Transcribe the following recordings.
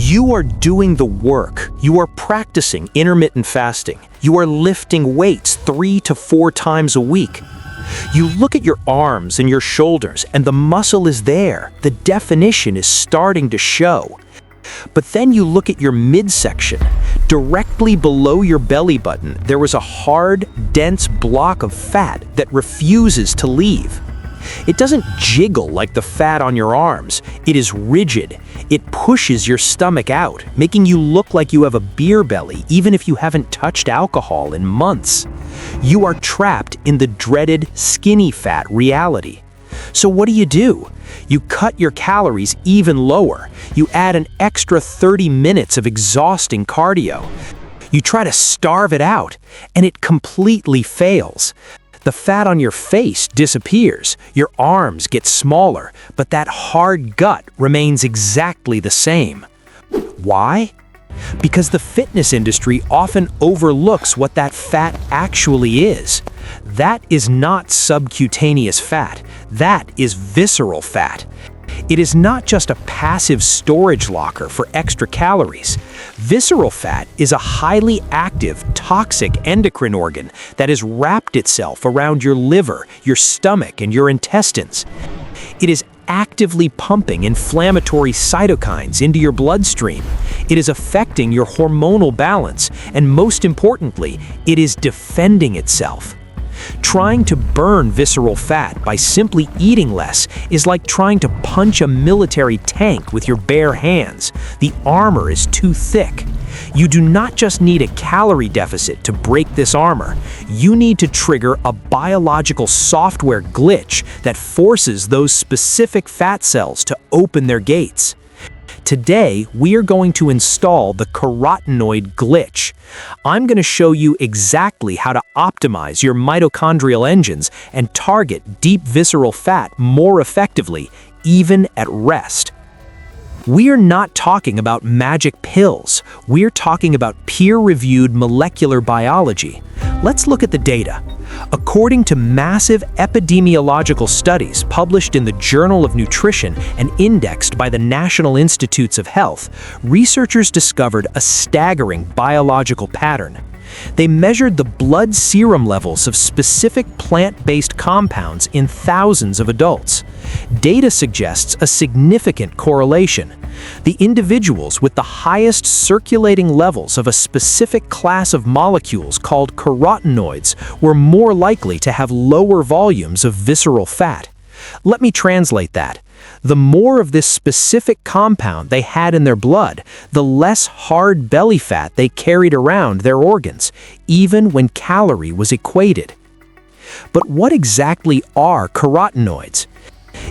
You are doing the work. You are practicing intermittent fasting. You are lifting weights 3 to 4 times a week. You look at your arms and your shoulders, and the muscle is there. The definition is starting to show. But then you look at your midsection. Directly below your belly button, there is a hard, dense block of fat that refuses to leave. It doesn't jiggle like the fat on your arms. It is rigid. It pushes your stomach out, making you look like you have a beer belly, even if you haven't touched alcohol in months. You are trapped in the dreaded skinny fat reality. So what do? You cut your calories even lower. You add an extra 30 minutes of exhausting cardio. You try to starve it out, and it completely fails. The fat on your face disappears, your arms get smaller, but that hard gut remains exactly the same. Why? Because the fitness industry often overlooks what that fat actually is. That is not subcutaneous fat, that is visceral fat. It is not just a passive storage locker for extra calories. Visceral fat is a highly active, toxic endocrine organ that has wrapped itself around your liver, your stomach, and your intestines. It is actively pumping inflammatory cytokines into your bloodstream. It is affecting your hormonal balance, and most importantly, it is defending itself. Trying to burn visceral fat by simply eating less is like trying to punch a military tank with your bare hands. The armor is too thick. You do not just need a calorie deficit to break this armor. You need to trigger a biological software glitch that forces those specific fat cells to open their gates. Today, we are going to install the Carotenoid Glitch. I'm going to show you exactly how to optimize your mitochondrial engines and target deep visceral fat more effectively, even at rest. We're not talking about magic pills. We're talking about peer-reviewed molecular biology. Let's look at the data. According to massive epidemiological studies published in the Journal of Nutrition and indexed by the National Institutes of Health, researchers discovered a staggering biological pattern. They measured the blood serum levels of specific plant-based compounds in thousands of adults. Data suggests a significant correlation. The individuals with the highest circulating levels of a specific class of molecules called carotenoids were more likely to have lower volumes of visceral fat. Let me translate that. The more of this specific compound they had in their blood, the less hard belly fat they carried around their organs, even when calorie was equated. But what exactly are carotenoids?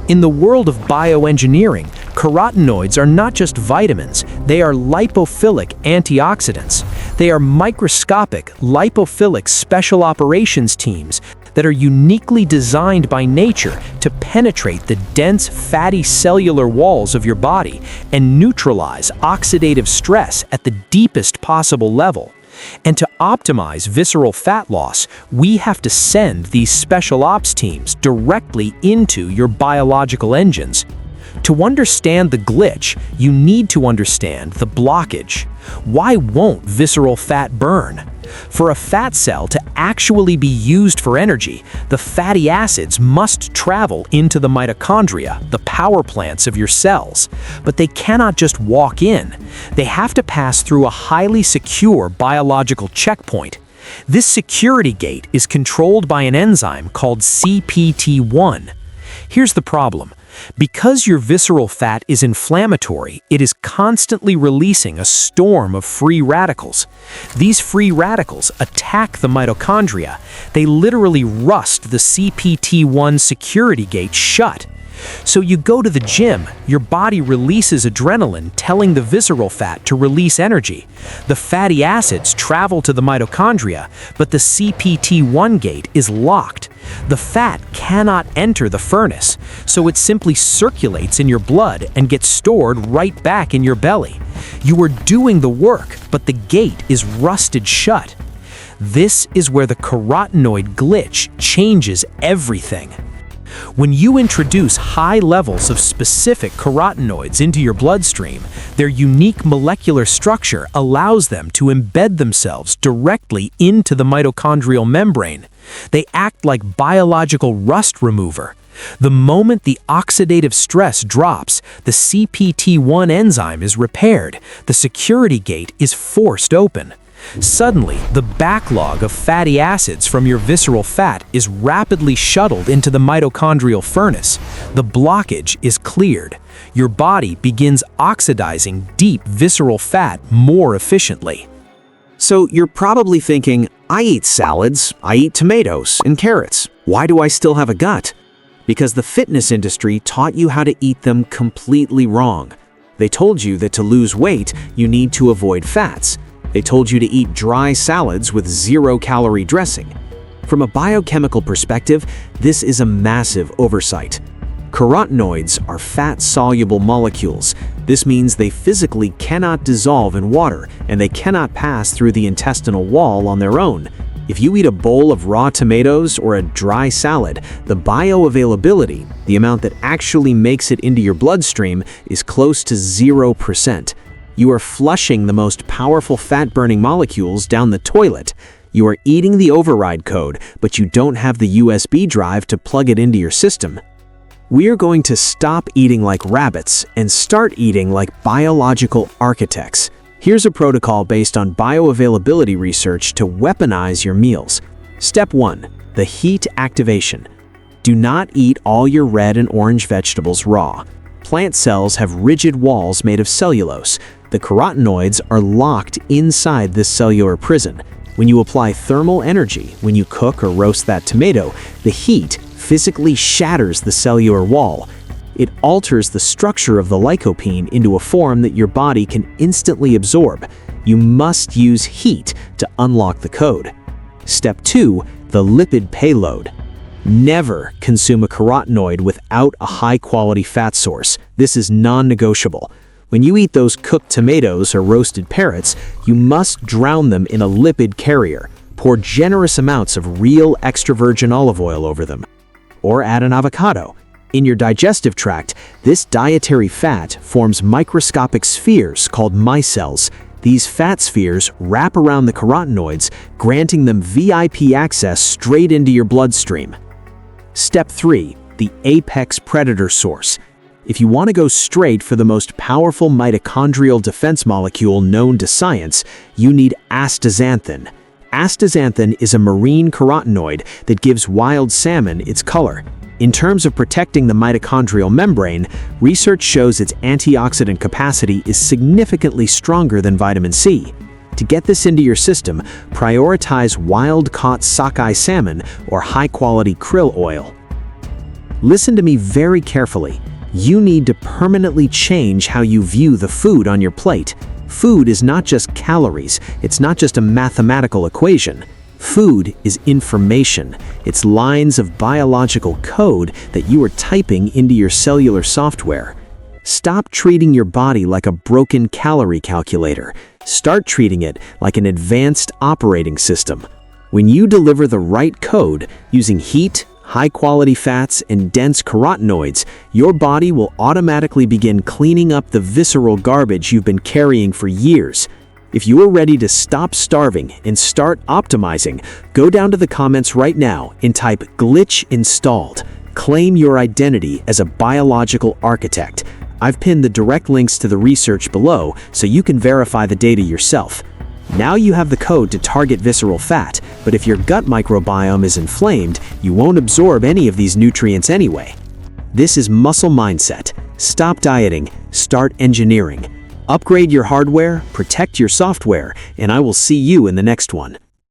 In the world of bioengineering, carotenoids are not just vitamins, they are lipophilic antioxidants. They are microscopic, lipophilic special operations teams that are uniquely designed by nature to penetrate the dense, fatty cellular walls of your body and neutralize oxidative stress at the deepest possible level. And to optimize visceral fat loss, we have to send these special ops teams directly into your biological engines. To understand the glitch, you need to understand the blockage. Why won't visceral fat burn? For a fat cell to actually be used for energy, the fatty acids must travel into the mitochondria, the power plants of your cells. But they cannot just walk in. They have to pass through a highly secure biological checkpoint. This security gate is controlled by an enzyme called CPT1. Here's the problem. Because your visceral fat is inflammatory, it is constantly releasing a storm of free radicals. These free radicals attack the mitochondria. They literally rust the CPT1 security gate shut. So you go to the gym, your body releases adrenaline telling the visceral fat to release energy. The fatty acids travel to the mitochondria, but the CPT1 gate is locked. The fat cannot enter the furnace, so it simply circulates in your blood and gets stored right back in your belly. You are doing the work, but the gate is rusted shut. This is where the carotenoid glitch changes everything. When you introduce high levels of specific carotenoids into your bloodstream, their unique molecular structure allows them to embed themselves directly into the mitochondrial membrane. They act like biological rust remover. The moment the oxidative stress drops, the CPT1 enzyme is repaired. The security gate is forced open. Suddenly, the backlog of fatty acids from your visceral fat is rapidly shuttled into the mitochondrial furnace. The blockage is cleared. Your body begins oxidizing deep visceral fat more efficiently. So you're probably thinking, I eat salads, I eat tomatoes and carrots. Why do I still have a gut? Because the fitness industry taught you how to eat them completely wrong. They told you that to lose weight, you need to avoid fats. They told you to eat dry salads with zero-calorie dressing. From a biochemical perspective, this is a massive oversight. Carotenoids are fat-soluble molecules. This means they physically cannot dissolve in water, and they cannot pass through the intestinal wall on their own. If you eat a bowl of raw tomatoes or a dry salad, the bioavailability, the amount that actually makes it into your bloodstream, is close to 0%. You are flushing the most powerful fat-burning molecules down the toilet. You are eating the override code, but you don't have the USB drive to plug it into your system. We are going to stop eating like rabbits and start eating like biological architects. Here's a protocol based on bioavailability research to weaponize your meals. Step 1. The heat activation. Do not eat all your red and orange vegetables raw. Plant cells have rigid walls made of cellulose. The carotenoids are locked inside this cellular prison. When you apply thermal energy, when you cook or roast that tomato, the heat physically shatters the cellular wall. It alters the structure of the lycopene into a form that your body can instantly absorb. You must use heat to unlock the code. Step 2. The lipid payload. Never consume a carotenoid without a high-quality fat source. This is non-negotiable. When you eat those cooked tomatoes or roasted carrots, you must drown them in a lipid carrier. Pour generous amounts of real extra virgin olive oil over them. Or add an avocado. In your digestive tract, this dietary fat forms microscopic spheres called micelles. These fat spheres wrap around the carotenoids, granting them VIP access straight into your bloodstream. Step 3. The apex predator source. If you want to go straight for the most powerful mitochondrial defense molecule known to science, you need astaxanthin. Astaxanthin is a marine carotenoid that gives wild salmon its color. In terms of protecting the mitochondrial membrane, research shows its antioxidant capacity is significantly stronger than vitamin C. To get this into your system, prioritize wild-caught sockeye salmon or high-quality krill oil. Listen to me very carefully. You need to permanently change how you view the food on your plate. Food is not just calories. It's not just a mathematical equation. Food is information. It's lines of biological code that you are typing into your cellular software. Stop treating your body like a broken calorie calculator. Start treating it like an advanced operating system. When you deliver the right code using heat, high-quality fats, and dense carotenoids, your body will automatically begin cleaning up the visceral garbage you've been carrying for years. If you are ready to stop starving and start optimizing, go down to the comments right now and type "glitch installed." Claim your identity as a biological architect. I've pinned the direct links to the research below so you can verify the data yourself. Now you have the code to target visceral fat, but if your gut microbiome is inflamed, you won't absorb any of these nutrients anyway. This is muscle mindset. Stop dieting, start engineering. Upgrade your hardware, protect your software, and I will see you in the next one.